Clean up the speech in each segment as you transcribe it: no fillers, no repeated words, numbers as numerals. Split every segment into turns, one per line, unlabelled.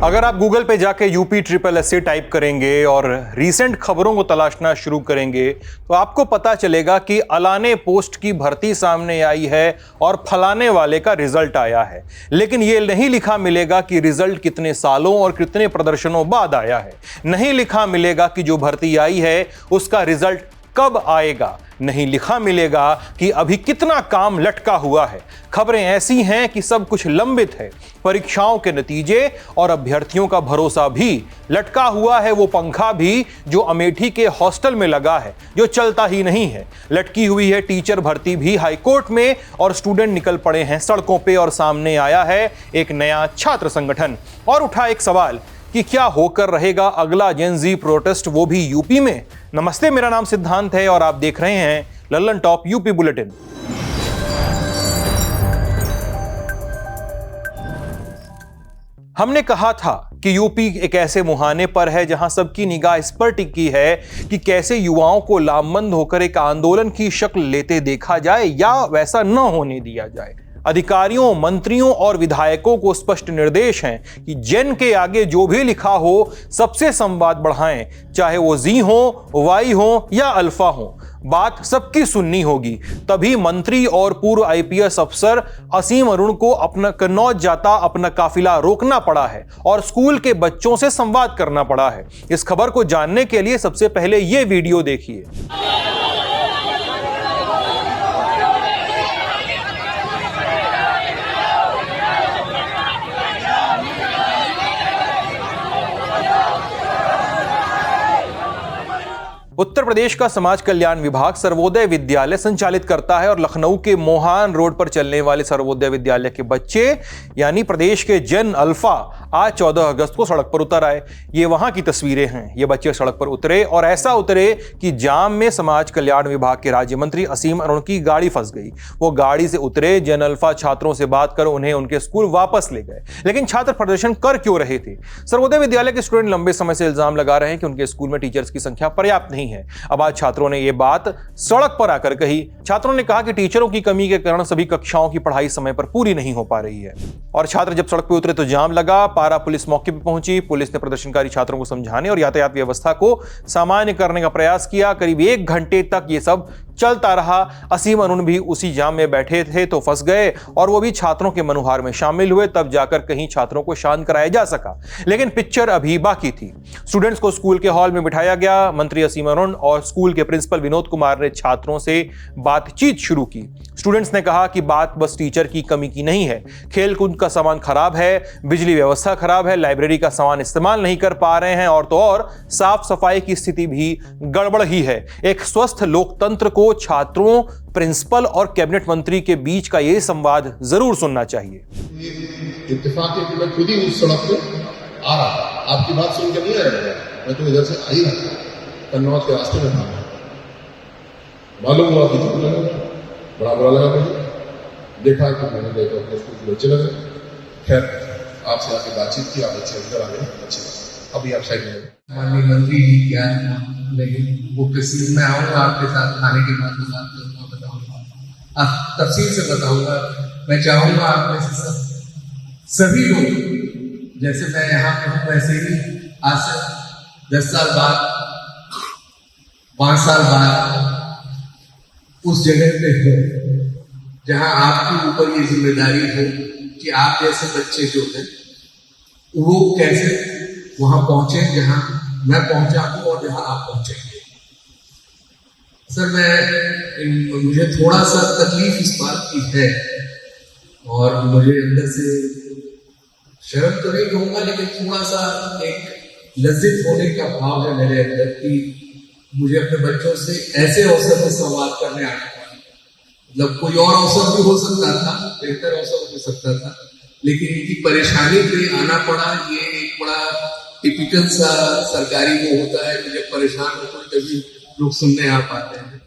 अगर आप गूगल पे जाके UPSSC टाइप करेंगे और रीसेंट खबरों को तलाशना शुरू करेंगे तो आपको पता चलेगा कि अलाने पोस्ट की भर्ती सामने आई है और फलाने वाले का रिजल्ट आया है। लेकिन ये नहीं लिखा मिलेगा कि रिजल्ट कितने सालों और कितने प्रदर्शनों बाद आया है। नहीं लिखा मिलेगा कि जो भर्ती आई है उसका रिजल्ट कब आएगा। नहीं लिखा मिलेगा कि अभी कितना काम लटका हुआ है। खबरें ऐसी हैं कि सब कुछ लंबित है। परीक्षाओं के नतीजे और अभ्यर्थियों का भरोसा भी लटका हुआ है। वो पंखा भी जो अमेठी के हॉस्टल में लगा है, जो चलता ही नहीं है। लटकी हुई है टीचर भर्ती भी हाईकोर्ट में और स्टूडेंट निकल पड़े हैं सड़कों पे और सामने आया है एक नया छात्र संगठन और उठा एक सवाल कि क्या होकर रहेगा अगला जेन ज़ी प्रोटेस्ट, वो भी यूपी में। नमस्ते, मेरा नाम सिद्धांत है और आप देख रहे हैं लल्लन टॉप यूपी बुलेटिन। हमने कहा था कि यूपी एक ऐसे मुहाने पर है जहां सबकी निगाह इस पर टिकी है कि कैसे युवाओं को लामबंद होकर एक आंदोलन की शक्ल लेते देखा जाए या वैसा न होने दिया जाए। अधिकारियों, मंत्रियों और विधायकों को स्पष्ट निर्देश हैं कि जेन के आगे जो भी लिखा हो सबसे संवाद बढ़ाएं, चाहे वो जी हो, वाई हो या अल्फा हो। बात सबकी सुननी होगी। तभी मंत्री और पूर्व IPS अफसर असीम अरुण को अपना कन्नौज जाता अपना काफिला रोकना पड़ा है और स्कूल के बच्चों से संवाद करना पड़ा है। इस खबर को जानने के लिए सबसे पहले ये वीडियो देखिए। उत्तर प्रदेश का समाज कल्याण विभाग सर्वोदय विद्यालय संचालित करता है और लखनऊ के मोहान रोड पर चलने वाले सर्वोदय विद्यालय के बच्चे यानी प्रदेश के जेन अल्फा आज 14 अगस्त को सड़क पर उतर आए। ये वहां की तस्वीरें हैं। ये बच्चे सड़क पर उतरे और ऐसा उतरे कि जाम में समाज कल्याण विभाग के राज्य मंत्री असीम अरुण की गाड़ी फंस गई। वो गाड़ी से उतरे, जेन अल्फा छात्रों से बात कर उन्हें उनके स्कूल वापस ले गए। लेकिन छात्र प्रदर्शन कर क्यों रहे थे? सर्वोदय विद्यालय के स्टूडेंट लंबे समय से इल्जाम लगा रहे हैं कि उनके स्कूल में टीचर्स की संख्या पर्याप्त नहीं है। अब आज छात्रों ने यह बात सड़क पर आकर कही। छात्रों ने कहा कि टीचरों की कमी के कारण सभी कक्षाओं की पढ़ाई समय पर पूरी नहीं हो पा रही है। और छात्र जब सड़क पर उतरे तो जाम लगा। पारा पुलिस मौके पर पहुंची। पुलिस ने प्रदर्शनकारी छात्रों को समझाने और यातायात व्यवस्था को सामान्य करने का प्रयास किया। करीब 1 घंटे तक यह सब चलता रहा। असीम अरुण भी उसी जाम में बैठे थे तो फंस गए और वो भी छात्रों के मनुहार में शामिल हुए। तब जाकर कहीं छात्रों को शांत कराया जा सका। लेकिन पिक्चर अभी बाकी थी। स्टूडेंट्स को स्कूल के हॉल में बिठाया गया। मंत्री असीम अरुण और स्कूल के प्रिंसिपल विनोद कुमार ने छात्रों से बातचीत शुरू की। स्टूडेंट्स ने कहा कि बात बस टीचर की कमी की नहीं है। खेलकूद का सामान खराब है, बिजली व्यवस्था खराब है, लाइब्रेरी का सामान इस्तेमाल नहीं कर पा रहे हैं और तो और साफ सफाई की स्थिति भी गड़बड़ ही है। एक स्वस्थ लोकतंत्र को छात्रों, प्रिंसिपल और कैबिनेट मंत्री के बीच का यह संवाद जरूर सुनना चाहिए।
इत्तेफाक है कि मैं खुद ही उस सड़क पे आ रहा था। आपकी बात सुन के नहीं आया, मैं तो इधर से आ ही रहा था, कन्नौज के रास्ते में था। मालूम हुआ कि बड़ा बुरा लगा मुझे। देखा कि मैंने देखा अपने स्कूल के बच्चे लगे। खैर, आपसे आके बातचीत की, आप बच्चे अंदर आ गए। अच्छी बात। अभी आप साइड में
माननीय मंत्री जी क्या लेकिन वो तस्वीर में आऊँगा आपके साथ खाने के बाद बात करूँगा, बताऊँगा, तफसील से बताऊँगा। मैं चाहूँगा आप में से सभी लोग जैसे मैं यहाँ पे हूँ वैसे ही आज से 10 साल बाद, 5 साल बाद उस जगह पे हो जहाँ आपके ऊपर ये जिम्मेदारी हो कि आप जैसे बच्चे जो हैं वो कैसे वहां पहुंचे जहां मैं पहुंचा हूं और जहां आप पहुंचेंगे। सर, मुझे थोड़ा सा तकलीफ इस बात की है और मुझे अंदर से शर्म तो नहीं कहूंगा लेकिन थोड़ा सा एक लज्जित होने का भाव है मेरे अंदर कि मुझे अपने बच्चों से ऐसे अवसर में संवाद करने आना पड़ा। मतलब कोई और अवसर भी हो सकता था, बेहतर अवसर हो सकता था, लेकिन इनकी परेशानी पे आना पड़ा। ये एक बड़ा टिपिकल सा सरकारी वो होता है कि जब परेशान होते हैं तभी लोग सुनने आ पाते हैं।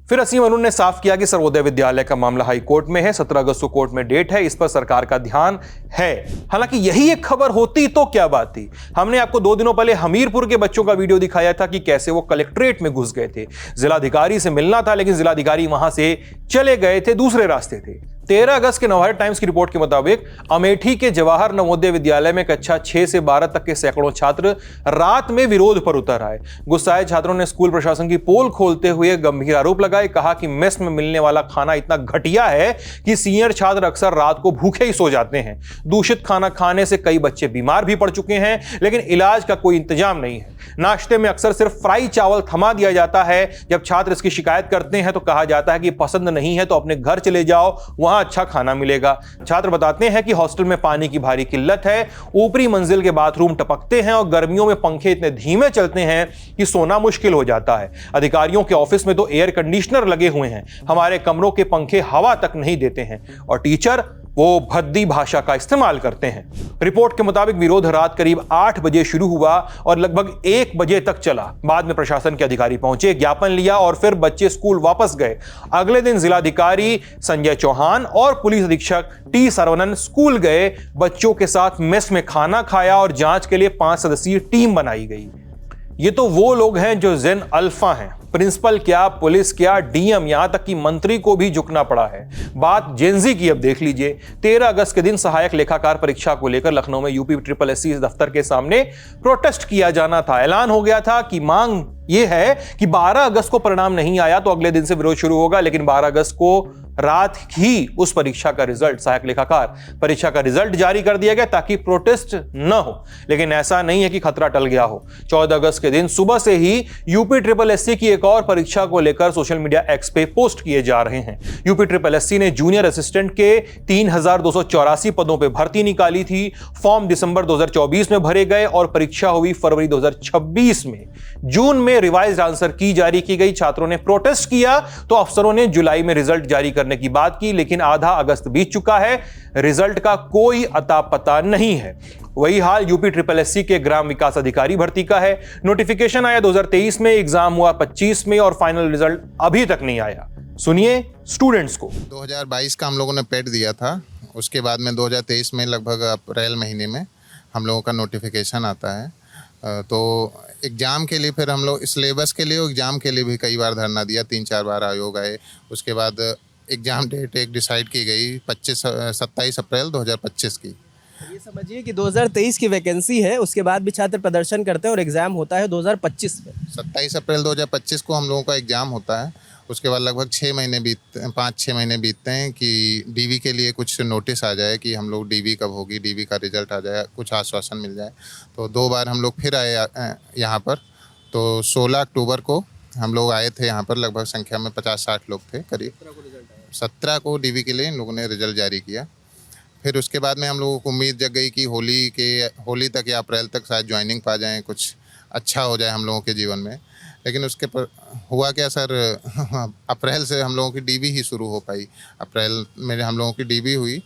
फिर असीम अरुण ने साफ किया कि सर्वोदय विद्यालय का मामला हाई कोर्ट में है। 17 अगस्त को कोर्ट में डेट है, इस पर सरकार का ध्यान है। हालांकि यही एक खबर होती तो क्या बात थी। हमने आपको 2 दिनों पहले हमीरपुर के बच्चों का वीडियो दिखाया था कि कैसे वो कलेक्ट्रेट में घुस गए थे। जिलाधिकारी से मिलना था लेकिन जिलाधिकारी वहां से चले गए थे, दूसरे रास्ते थे। 13 अगस्त के नवभारत टाइम्स की रिपोर्ट के मुताबिक अमेठी के जवाहर नवोदय विद्यालय में कक्षा 6 से 12 तक के सैकड़ों छात्र रात में विरोध पर उतर आए। गुस्साए छात्रों ने स्कूल प्रशासन की पोल खोलते हुए गंभीर आरोप लगाए। कहा कि मेस में मिलने वाला खाना इतना घटिया है कि सीनियर छात्र अक्सर रात को भूखे ही सो जाते हैं। दूषित खाना खाने से कई बच्चे बीमार भी पड़ चुके हैं, लेकिन इलाज का कोई इंतजाम नहीं है। नाश्ते में अक्सर सिर्फ फ्राई चावल थमा दिया जाता है। जब छात्र इसकी शिकायत करते हैं तो कहा जाता है कि पसंद नहीं है तो अपने घर चले जाओ, वहां अच्छा खाना मिलेगा। छात्र बताते हैं कि हॉस्टल में पानी की भारी किल्लत है, ऊपरी मंजिल के बाथरूम टपकते हैं और गर्मियों में पंखे इतने धीमे चलते हैं कि सोना मुश्किल हो जाता है। अधिकारियों के ऑफिस में तो एयर कंडीशनर लगे हुए हैं, हमारे कमरों के पंखे हवा तक नहीं देते हैं और टीचर वो भद्दी भाषा का इस्तेमाल करते हैं। रिपोर्ट के मुताबिक विरोध रात करीब 8 बजे शुरू हुआ और लगभग 1 बजे तक चला। बाद में प्रशासन के अधिकारी पहुंचे, ज्ञापन लिया और फिर बच्चे स्कूल वापस गए। अगले दिन जिलाधिकारी संजय चौहान और पुलिस अधीक्षक टी सरवनन स्कूल गए, बच्चों के साथ मेस में खाना खाया और जांच के लिए 5 सदस्यीय टीम बनाई गई। ये तो वो लोग हैं जो जेन अल्फा हैं। प्रिंसिपल क्या, पुलिस क्या, डीएम, यहां तक कि मंत्री को भी झुकना पड़ा है। बात जेनजी की अब देख लीजिए। 13 अगस्त के दिन सहायक लेखाकार परीक्षा को लेकर लखनऊ में यूपी SSSC दफ्तर के सामने प्रोटेस्ट किया जाना था। ऐलान हो गया था कि मांग यह है कि 12 अगस्त को परिणाम नहीं आया तो अगले दिन से विरोध शुरू होगा, लेकिन 12 अगस्त को रात ही उस परीक्षा का रिजल्ट, सहायक लेखाकार परीक्षा का रिजल्ट जारी कर दिया गया ताकि प्रोटेस्ट न हो। लेकिन ऐसा नहीं है कि खतरा टल गया हो। 14 अगस्त के दिन सुबह से ही यूपी SSSC की एक और परीक्षा को लेकर सोशल मीडिया एक्स पे पोस्ट किए जा रहे हैं। यूपी SSSC ने जूनियर असिस्टेंट के 3284 पदों पर भर्ती निकाली थी। फॉर्म दिसंबर 2024 में भरे गए और परीक्षा हुई फरवरी 2026 में। जून में रिवाइज्ड आंसर की जारी की गई। छात्रों ने प्रोटेस्ट किया तो अफसरों ने जुलाई में रिजल्ट जारी करने की बात की, लेकिन आधा अगस्त बीत चुका है, रिजल्ट का कोई अता पता नहीं है। वही हाल यूपी SSSC के ग्राम विकास अधिकारी भर्ती का है। नोटिफिकेशन आया 2023 में, एग्जाम हुआ 25 में और फाइनल रिजल्ट अभी तक नहीं आया। सुनिए स्टूडेंट्स को।
2022 का हम लोगों ने पेड दिया था, उसके बाद में 2023 में लगभग अप्रैल महीने में हम लोगों का नोटिफिकेशन आता है। तो एग्ज़ाम के लिए फिर हम लोग सिलेबस के लिए, एग्ज़ाम के लिए भी कई बार धरना दिया, 3-4 बार आयोग आए। उसके बाद एग्ज़ाम डेट एक डिसाइड की गई 27 अप्रैल 2025 की।
ये समझिए कि 2023 की वैकेंसी है, उसके बाद भी छात्र प्रदर्शन करते हैं और एग्ज़ाम होता है 2025 में।
27 अप्रैल 2025 को हम लोगों का एग्ज़ाम होता है। उसके बाद लगभग 5-6 महीने बीतते हैं कि डीवी के लिए कुछ नोटिस आ जाए कि हम लोग डीवी कब होगी, डीवी का रिजल्ट आ जाए, कुछ आश्वासन मिल जाए। तो 2 बार हम लोग फिर आए यहाँ पर। तो 16 अक्टूबर को हम लोग आए थे यहाँ पर, लगभग संख्या में 50-60 लोग थे करीब। 17 को डीवी के लिए इन लोगों ने रिजल्ट जारी किया। फिर उसके बाद में हम लोगों को उम्मीद जग गई कि होली तक या अप्रैल तक शायद ज्वाइनिंग पा जाएँ, कुछ अच्छा हो जाए हम लोगों के जीवन में। लेकिन उसके पर हुआ क्या सर, अप्रैल से हम लोगों की डीवी ही शुरू हो पाई। अप्रैल में हम लोगों की डीवी हुई,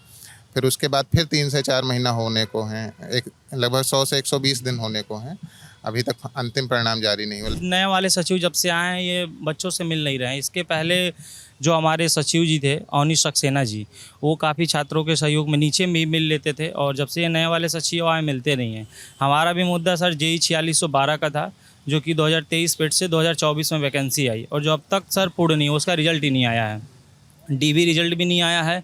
फिर उसके बाद फिर 3 से 4 महीना होने को हैं, एक लगभग 100 से 120 दिन होने को हैं। अभी तक अंतिम परिणाम जारी नहीं हुआ।
नए वाले सचिव जब से आए हैं ये बच्चों से मिल नहीं रहे हैं। इसके पहले जो हमारे सचिव जी थे अवनीश सक्सेना जी, वो काफ़ी छात्रों के सहयोग में नीचे भी मिल लेते थे और जब से ये नए वाले सचिव आए मिलते नहीं हैं। हमारा भी मुद्दा सर JEE 4612 का था, जो कि 2023 पेट से 2024 में वैकेंसी आई और जो अब तक सर पूर्ण नहीं, उसका रिजल्ट ही नहीं आया है। डीवी रिजल्ट भी नहीं आया है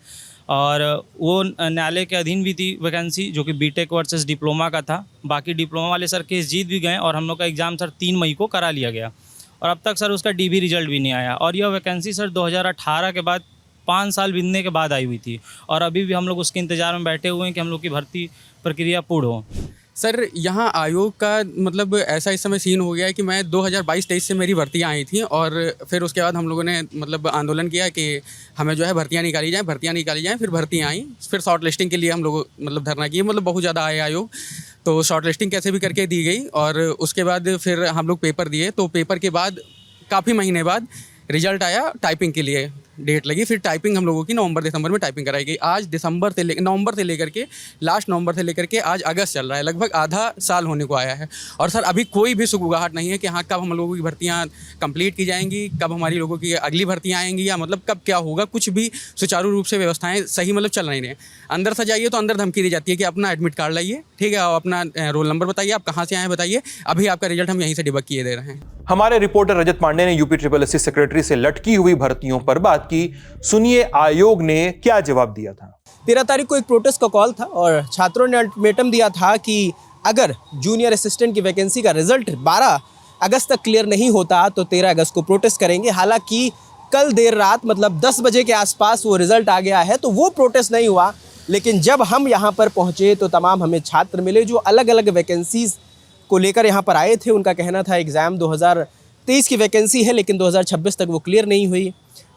और वो न्यायालय के अधीन भी थी वैकेंसी, जो कि बीटेक वर्सेस डिप्लोमा का था। बाकी डिप्लोमा वाले सर केस जीत भी गए और हम लोग का एग्ज़ाम सर 3 मई को करा लिया गया और अब तक सर उसका डीवी रिजल्ट भी नहीं आया। और यह वैकेंसी सर 2018 के बाद 5 साल बीतने के बाद आई हुई थी और अभी भी हम लोग उसके इंतज़ार में बैठे हुए हैं कि हम लोग की भर्ती प्रक्रिया पूर्ण हो।
सर यहाँ आयोग का मतलब ऐसा इस समय सीन हो गया है कि मैं 2022-23 से मेरी भर्तियाँ आई थी और फिर उसके बाद हम लोगों ने मतलब आंदोलन किया कि हमें जो है भर्तियाँ निकाली जाएँ। फिर भर्तियाँ आई, फिर शॉर्ट लिस्टिंग के लिए हम लोग मतलब धरना किए, मतलब बहुत ज़्यादा आए आयोग। तो शॉर्ट लिस्टिंग कैसे भी करके दी गई और उसके बाद फिर हम लोग पेपर दिए। तो पेपर के बाद काफ़ी महीने बाद रिजल्ट आया, टाइपिंग के लिए डेट लगी। फिर टाइपिंग हम लोगों की नवंबर-दिसंबर में टाइपिंग कराई गई। आज नवंबर से लेकर के लास्ट नवंबर से लेकर के आज अगस्त चल रहा है, लगभग आधा साल होने को आया है और सर अभी कोई भी सुगबुगाहट नहीं है कि हाँ कब हम लोगों की भर्तियाँ कंप्लीट की जाएंगी, कब हमारी लोगों की अगली भर्तियाँ आएंगी या मतलब कब क्या होगा। कुछ भी सुचारू रूप से व्यवस्थाएं सही मतलब चल नहीं रही हैं। अंदर से जाइए तो अंदर धमकी दी जाती है कि अपना एडमिट कार्ड लाइए, ठीक है, और अपना रोल नंबर बताइए, आप कहाँ से आए हैं बताइए, अभी आपका रिजल्ट हम यहीं से डिबक किए दे रहे हैं।
हमारे रिपोर्टर रजत पांडे ने यूपी SSSC सेक्रेटरी से लटकी हुई भर्तियों पर बात की। सुनिए आयोग ने क्या जवाब दिया था।
13 तारीख को एक प्रोटेस्ट का कॉल था और छात्रों ने अल्टीमेटम दिया था कि अगर जूनियर असिस्टेंट की वैकेंसी का रिजल्ट 12 अगस्त तक क्लियर नहीं होता तो 13 अगस्त को प्रोटेस्ट करेंगे। हालांकि कल देर रात मतलब 10 बजे के आसपास वो रिजल्ट आ गया है, तो वो प्रोटेस्ट नहीं हुआ। लेकिन जब हम यहाँ पर पहुँचे तो तमाम हमें छात्र मिले जो अलग अलग वैकेंसीज़ को लेकर यहाँ पर आए थे। उनका कहना था एग्ज़ाम 2023 की वैकेंसी है लेकिन 2026 तक वो क्लियर नहीं हुई।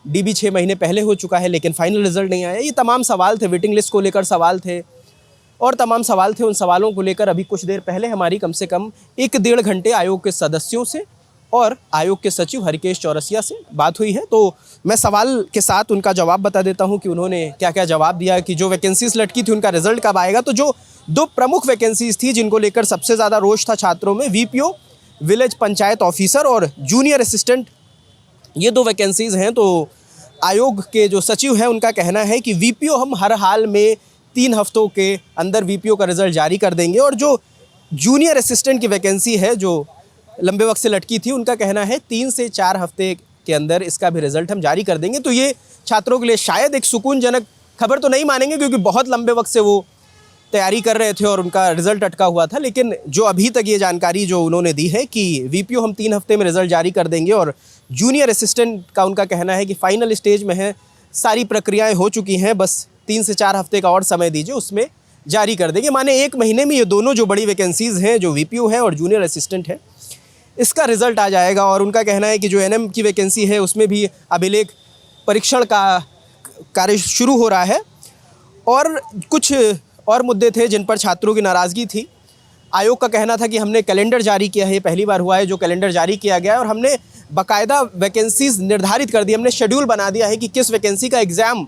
डीबी 6 महीने पहले हो चुका है लेकिन फाइनल रिजल्ट नहीं आया। ये तमाम सवाल थे, वेटिंग लिस्ट को लेकर सवाल थे और तमाम सवाल थे। उन सवालों को लेकर अभी कुछ देर पहले हमारी कम से कम 1-1.5 घंटे आयोग के सदस्यों से और आयोग के सचिव हरिकेश चौरसिया से बात हुई है। तो मैं सवाल के साथ उनका जवाब बता देता हूं कि उन्होंने क्या क्या जवाब दिया कि जो वैकेंसीज लटकी थी उनका रिजल्ट कब आएगा। तो जो 2 प्रमुख वैकेंसीज थी जिनको लेकर सबसे ज़्यादा रोष था छात्रों में, वीपीओ विलेज पंचायत ऑफिसर और जूनियर असिस्टेंट, ये 2 वैकेंसीज़ हैं। तो आयोग के जो सचिव हैं उनका कहना है कि वीपीओ हम हर हाल में 3 हफ्तों के अंदर वीपीओ का रिज़ल्ट जारी कर देंगे और जो जूनियर असिस्टेंट की वैकेंसी है जो लंबे वक्त से लटकी थी, उनका कहना है 3 से 4 हफ्ते के अंदर इसका भी रिज़ल्ट हम जारी कर देंगे। तो ये छात्रों के लिए शायद एक सुकूनजनक खबर तो नहीं मानेंगे क्योंकि बहुत लंबे वक्त से वो तैयारी कर रहे थे और उनका रिज़ल्ट अटका हुआ था। लेकिन जो अभी तक ये जानकारी जो उन्होंने दी है कि वीपीओ हम 3 हफ्ते में रिज़ल्ट जारी कर देंगे और जूनियर असिस्टेंट का उनका कहना है कि फ़ाइनल स्टेज में है, सारी प्रक्रियाएं हो चुकी हैं, बस 3 से 4 हफ्ते का और समय दीजिए, उसमें जारी कर देंगे। माने 1 महीने में ये दोनों जो बड़ी वैकेंसीज़ हैं, जो वीपीओ है और जूनियर असिस्टेंट है, इसका रिज़ल्ट आ जाएगा। और उनका कहना है कि जो एनएम की वैकेंसी है उसमें भी अभिलेख परीक्षण का कार्य शुरू हो रहा है और कुछ और मुद्दे थे जिन पर छात्रों की नाराज़गी थी। आयोग का कहना था कि हमने कैलेंडर जारी किया है, पहली बार हुआ है जो कैलेंडर जारी किया गया है और हमने बाकायदा वैकेंसीज निर्धारित कर दी, हमने शेड्यूल बना दिया है कि किस वैकेंसी का एग्ज़ाम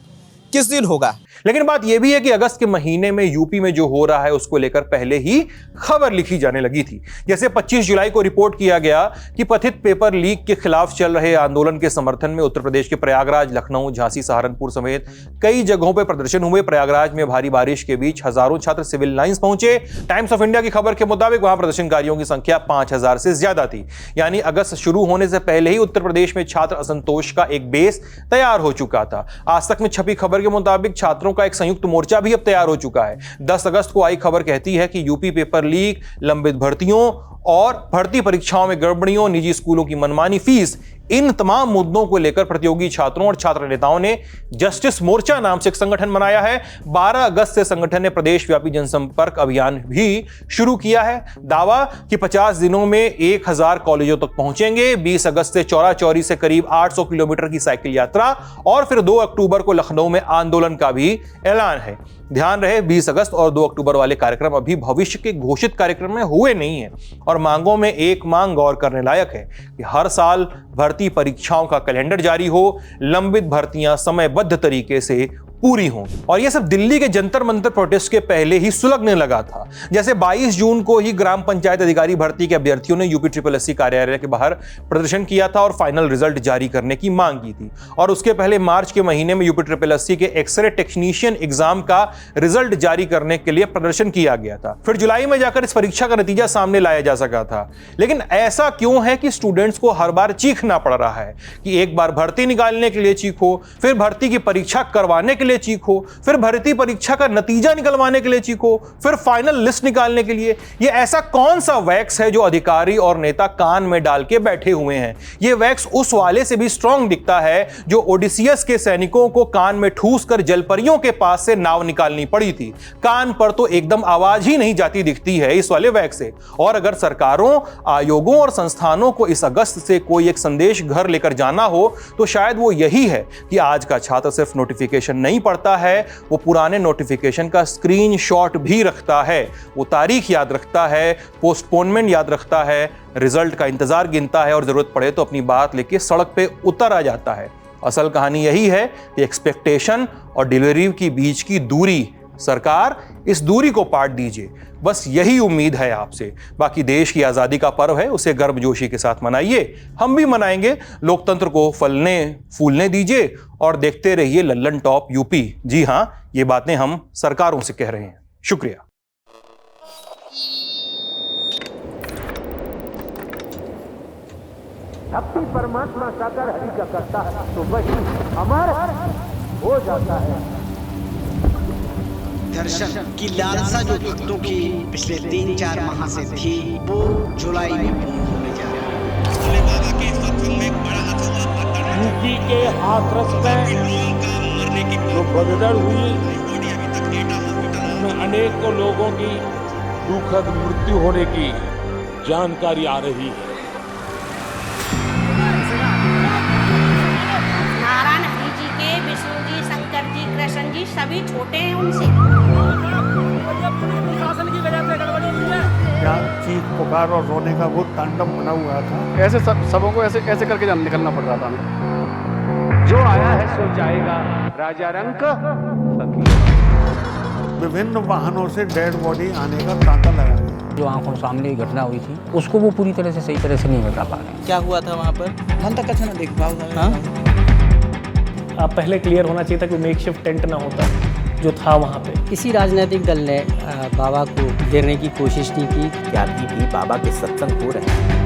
किस दिन होगा।
लेकिन बात यह भी है कि अगस्त के महीने में यूपी में जो हो रहा है उसको लेकर पहले ही खबर लिखी जाने लगी थी। जैसे 25 जुलाई को रिपोर्ट किया गया कि कथित पेपर लीक के खिलाफ चल रहे आंदोलन के समर्थन में उत्तर प्रदेश के प्रयागराज, लखनऊ, झांसी, सहारनपुर समेत कई जगहों पर प्रदर्शन हुए। प्रयागराज में भारी बारिश के बीच हजारों छात्र सिविल लाइंस पहुंचे। टाइम्स ऑफ इंडिया की खबर के मुताबिक वहां प्रदर्शनकारियों की संख्या 5000 से ज्यादा थी। यानी अगस्त शुरू होने से पहले ही उत्तर प्रदेश में छात्र असंतोष का एक बेस तैयार हो चुका था। आज तक में छपी खबर के मुताबिक छात्रों का एक संयुक्त मोर्चा भी अब तैयार हो चुका है। 10 अगस्त को आई खबर कहती है कि यूपी पेपर लीक, लंबित भर्तियों और भर्ती परीक्षाओं में गड़बड़ियों, निजी स्कूलों की मनमानी फीस, इन तमाम मुद्दों को लेकर प्रतियोगी छात्रों और छात्र नेताओं ने जस्टिस मोर्चा नाम से एक संगठन बनाया है। 12 अगस्त से संगठन ने प्रदेशव्यापी जनसंपर्क अभियान भी शुरू किया है। दावा कि 50 दिनों में 1000 कॉलेजों तक पहुंचेंगे। 20 अगस्त से चौरा चौरी से करीब 800 किलोमीटर की साइकिल यात्रा और फिर 2 अक्टूबर को लखनऊ में आंदोलन का भी ऐलान है। ध्यान रहे 20 अगस्त और 2 अक्टूबर वाले कार्यक्रम अभी भविष्य के घोषित कार्यक्रम में हुए नहीं है। और मांगों में एक मांग गौर करने लायक है कि हर साल भर्ती परीक्षाओं का कैलेंडर जारी हो, लंबित भर्तियां समयबद्ध तरीके से पूरी हों। और यह सब दिल्ली के जंतर मंतर प्रोटेस्ट के पहले ही सुलगने लगा था। जैसे 22 जून को ही ग्राम पंचायत अधिकारी भर्ती के अभ्यर्थियों ने यूपी SSSC कार्यालय के बाहर प्रदर्शन किया था और फाइनल रिजल्ट जारी करने की मांग की थी। और उसके पहले मार्च के महीने में यूपी SSSC के एक्सरे टेक्नीशियन एग्जाम का रिजल्ट जारी करने के लिए प्रदर्शन किया गया था। फिर जुलाई में जाकर इस परीक्षा का नतीजा सामने लाया जा सका था। लेकिन ऐसा क्यों है कि स्टूडेंट्स को हर बार चीखना पड़ रहा है कि एक बार भर्ती निकालने के लिए चीखो, फिर भर्ती की परीक्षा करवाने के लिए चीखो, फिर भर्ती परीक्षा का नतीजा निकलवाने के लिए चीखो, फिर फाइनल लिस्ट निकालने के लिए? ये ऐसा कौन सा वैक्स है जो अधिकारी और नेता कान में डाल के बैठे हुए हैं? ये वैक्स उस वाले से भी स्ट्रांग दिखता है जो ओडिसियस के सैनिकों को कान में ठूस कर जलपरियों के पास से नाव निकालनी पड़ी थी। कान पर तो एकदम आवाज ही नहीं जाती दिखती है इस वाले वैक्स से। और अगर सरकारों, आयोगों और संस्थानों को इस अगस्त से कोई एक संदेश घर लेकर जाना हो तो शायद वो यही है कि आज का छात्र सिर्फ नोटिफिकेशन नहीं पढ़ता है, वो पुराने नोटिफिकेशन का स्क्रीनशॉट भी रखता है, वो तारीख याद रखता है, पोस्टपोनमेंट याद रखता है, रिजल्ट का इंतजार गिनता है और जरूरत पड़े तो अपनी बात लेके सड़क पे उतर आ जाता है। असल कहानी यही है कि एक्सपेक्टेशन और डिलीवरी के बीच की दूरी, सरकार इस दूरी को पाट दीजिए, बस यही उम्मीद है आपसे। बाकी देश की आज़ादी का पर्व है, उसे गर्मजोशी के साथ मनाइए, हम भी मनाएंगे। लोकतंत्र को फलने फूलने दीजिए और देखते रहिए लल्लन टॉप यूपी। जी हां, ये बातें हम सरकारों से कह रहे हैं। शुक्रिया।
शक्ति परमात्मा साकार हरि का करता है तो वही अमर हो जाता है।
दर्शन की लालसा जो भक्तों की पिछले 3-4 माह से थी वो जुलाई में पूर्ण होने जा रही है।
यूपी के हाथरस में जो भगदड़ हुई उसमें अनेकों लोगों की दुखद मृत्यु होने की जानकारी आ रही है।
नारायण हरि जी के, विष्णु जी, शंकर जी, कृष्ण जी सभी छोटे हैं उनसे।
क्या चीख पुकार और रोने का वो तांडव बना हुआ था।
ऐसे सबों को ऐसे करके निकलना पड़ रहा था हमें।
जो आया है सो जाएगा, राजा रंक विभिन्न वाहनों से डेड बॉडी आने का तांता लगा है।
जो आंखों सामने घटना हुई थी उसको वो पूरी तरह से सही तरह से नहीं बता पा रहे।
क्या हुआ था वहाँ पर? मन तक अच्छा ना देख पाओ।
आप पहले क्लियर होना चाहिए था कि मेकशिफ्ट टेंट ना होता जो था वहाँ पे।
किसी राजनीतिक दल ने बाबा को घेरने की कोशिश नहीं की।
क्या अभी भी बाबा के सत्संग हो रहे हैं?